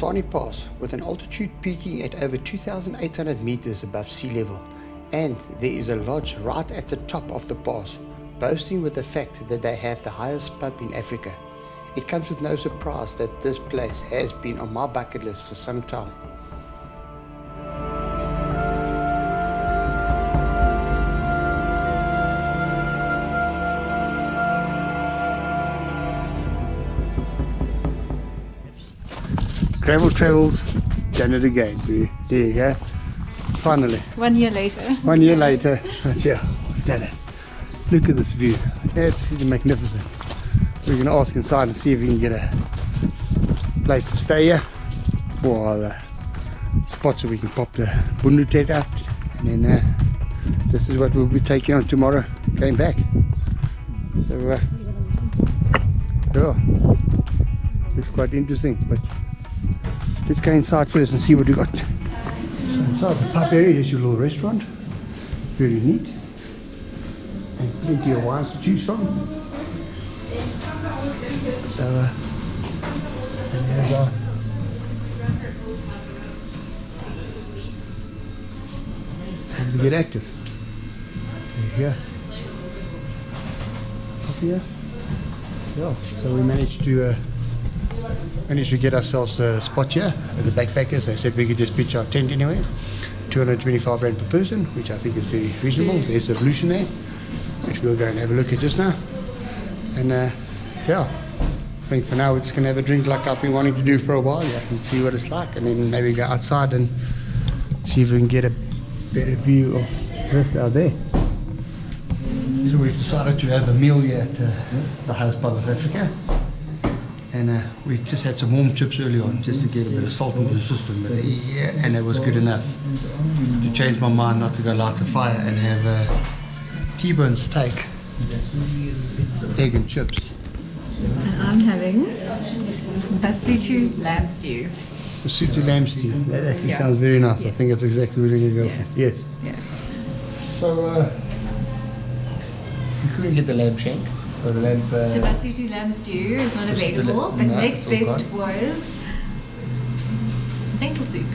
Sani Pass, with an altitude peaking at over 2,800 meters above sea level, and there is a lodge right at the top of the pass, boasting with the fact that they have the highest pub in Africa. It comes with no surprise that this place has been on my bucket list for some time. Gravel Travels, done it again. There you go. Finally. 1 year later. 1 year later. Yeah, done it. Look at this view. Absolutely magnificent. We're going to ask inside and see if we can get a place to stay here, or spots where we can pop the bundu tent out. And then this is what we'll be taking on tomorrow, going back. So, yeah, it's quite interesting. But let's go inside first and see what we got. So inside the pub area is your little restaurant. Very neat. And plenty of wines to choose from. So, and there's our time to get active. There you go. Coffee here. Yeah, so we managed to get ourselves a spot here at the backpackers. They said we could just pitch our tent anywhere. 225 rand per person, which I think is very reasonable. There's the evolution there, which we'll go and have a look at just now. And yeah, I think for now we're just going to have a drink like I've been wanting to do for a while, yeah, and see what it's like, and then maybe go outside and see if we can get a better view of this out there. So we've decided to have a meal here at the highest pub of Africa. And we just had some warm chips early on, just to get a bit of salt into the system. But yeah, and it was good enough to change my mind not to go light a fire and have a T-bone steak, egg and chips. And I'm having Lesotho lamb stew. Lesotho lamb stew. That actually sounds very nice. I think that's exactly what we're going to go for. Yes. Yeah. So we couldn't get the lamb shank. Or the lamb, the Lesotho lamb stew is not available, but next best was lentil soup.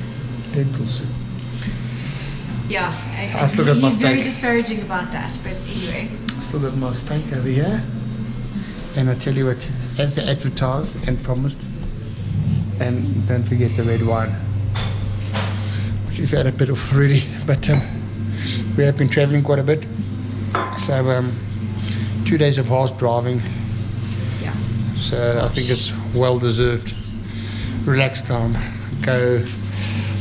Lentil soup. Yeah, I still got my steak. He's very disparaging about that, but anyway. I still got my steak over here. And I tell you what, as they advertised and promised, and don't forget the red wine, which we've had a bit of already, but we have been traveling quite a bit. So 2 days of horse driving. Yeah. So I think it's well deserved. Relax time. Go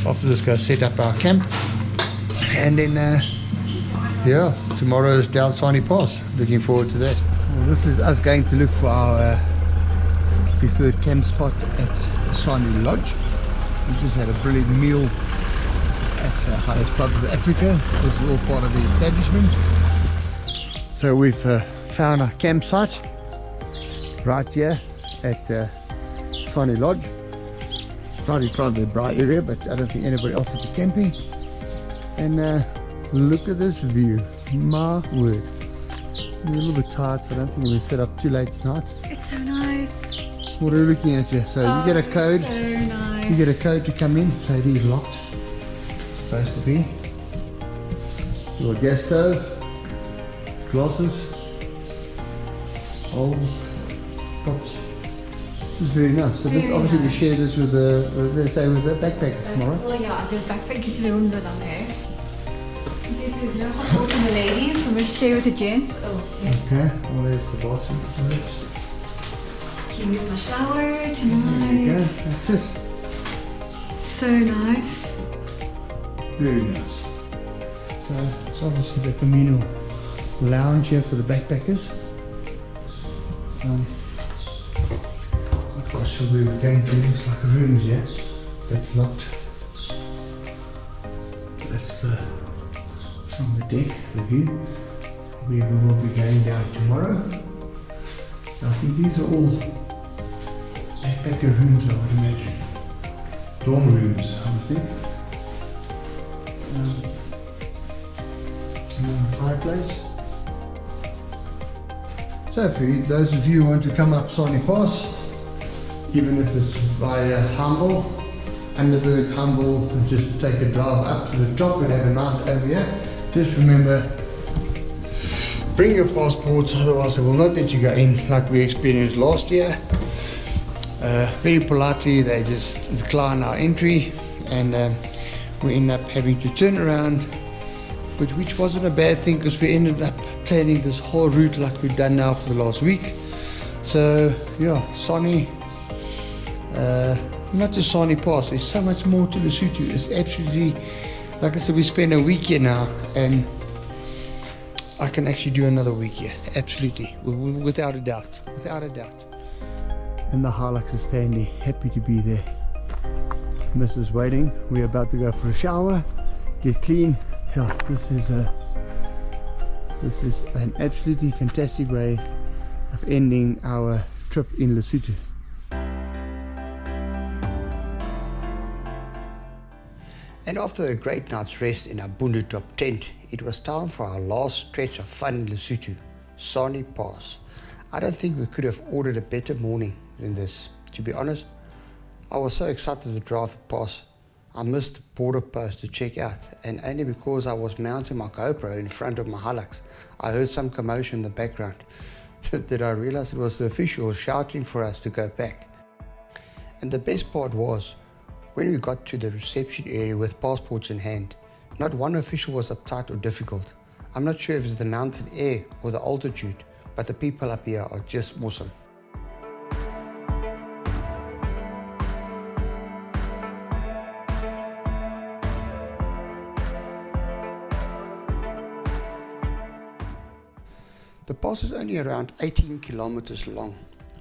after this, go set up our camp, and then yeah, tomorrow is down Sani Pass. Looking forward to that. Well, this is us going to look for our preferred camp spot at Sani Lodge. We just had a brilliant meal at the highest pub of Africa. This is all part of the establishment. So we've found our campsite right here at Sani Lodge. It's right in front of the Bra area, but I don't think anybody else will be camping. And look at this view, my word. I'm a little bit tired, so I don't think we'll set up too late tonight. It's so nice. What are we looking at here? So you get a code. So nice. You get a code to come in. So it is locked. It's supposed to be. Your gas stove, glasses, bowls, pots. This is very nice. So this obviously we share this with the backpackers tomorrow. Well, yeah, the backpackers, the rooms are down there. There's no hot water for the ladies. We must share with the gents. Oh, yeah. Okay. Well, there's the bathroom. Here's my shower tonight. There you go. That's it. So nice. Very nice. So it's obviously the communal lounge here for the backpackers. I'm not quite sure where we're going to. Looks like a room here. That's locked. That's the from the deck, the view, where we will be going down tomorrow. I think these are all backpacker rooms, I would imagine. Dorm rooms, I would think. Fireplace. So for those of you who want to come up Sani Pass, even if it's via Humble, Underberg, Humble, and just take a drive up to the top and have a mount over here. Just remember, bring your passports, otherwise they will not let you go in like we experienced last year. Very politely they just decline our entry, and we end up having to turn around, which wasn't a bad thing because we ended up planning this whole route like we've done now for the last week. So yeah, Sani, not just Sani Pass, there's so much more to Lesotho. It's absolutely, like I said, we spent a week here now, and I can actually do another week here, absolutely, without a doubt, without a doubt. And the Hilux is standing, happy to be there. Mrs. waiting, we're about to go for a shower, get clean. Yeah, this is an absolutely fantastic way of ending our trip in Lesotho. And after a great night's rest in our Bundu Top tent, it was time for our last stretch of fun in Lesotho, Sani Pass. I don't think we could have ordered a better morning than this. To be honest, I was so excited to drive the pass, I missed the border post to check out, and only because I was mounting my GoPro in front of my Hilux, I heard some commotion in the background. Did I realize it was the officials shouting for us to go back. And the best part was, when we got to the reception area with passports in hand, not one official was uptight or difficult. I'm not sure if it's the mountain air or the altitude, but the people up here are just awesome. The pass is only around 18 kilometers long,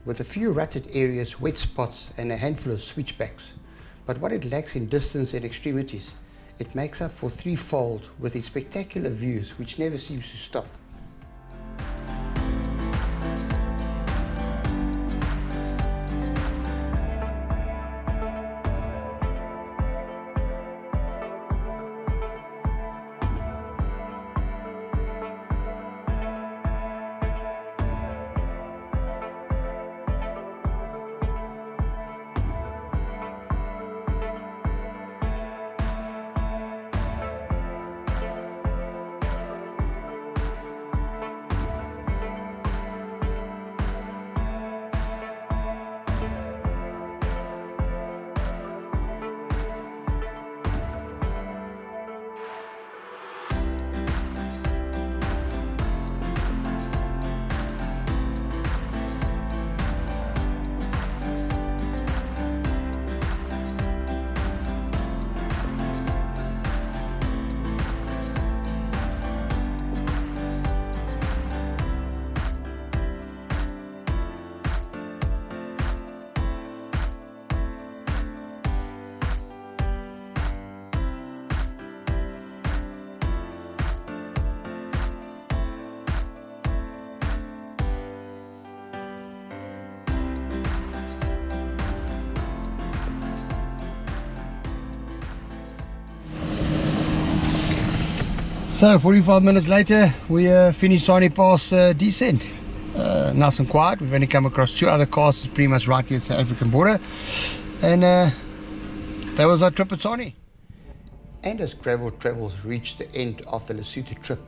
with a few rutted areas, wet spots, and a handful of switchbacks. But what it lacks in distance and extremities, it makes up for threefold with its spectacular views which never seems to stop. So 45 minutes later, we finished Sani Pass descent. Nice and quiet. We've only come across two other cars pretty much right here at the South African border. And that was our trip at Sani. And as gravel travels reach the end of the Lesotho trip,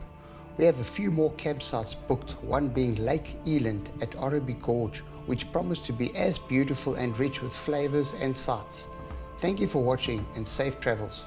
we have a few more campsites booked, one being Lake Eland at Arabi Gorge, which promised to be as beautiful and rich with flavors and sights. Thank you for watching and safe travels.